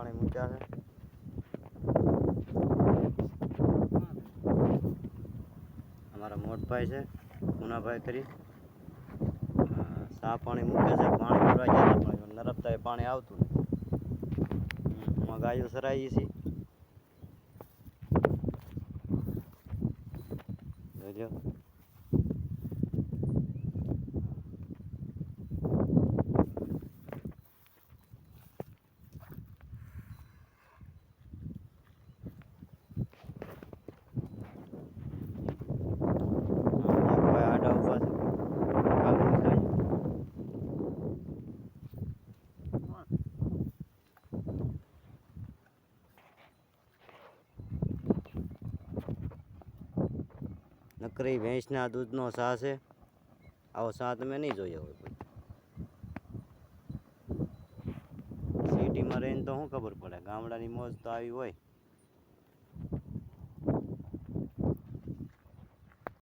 પાણી મૂક્યા છે. અમારા મોટભાઈ છે મુનાભાઈ કરી સા પાણી મૂકે છે. પાણી ભરવા ગયા હતા પણ નરફતા પાણી આવતું નથી. ગાયો સરાઈ છે જોજો. નકરી ભેંસના દૂધનો સા છે. આવો સા તમે નહીં જોયો હોય. સિટીમાં રહીને તો શું ખબર પડે, ગામડાની મોજ તો આવી હોય.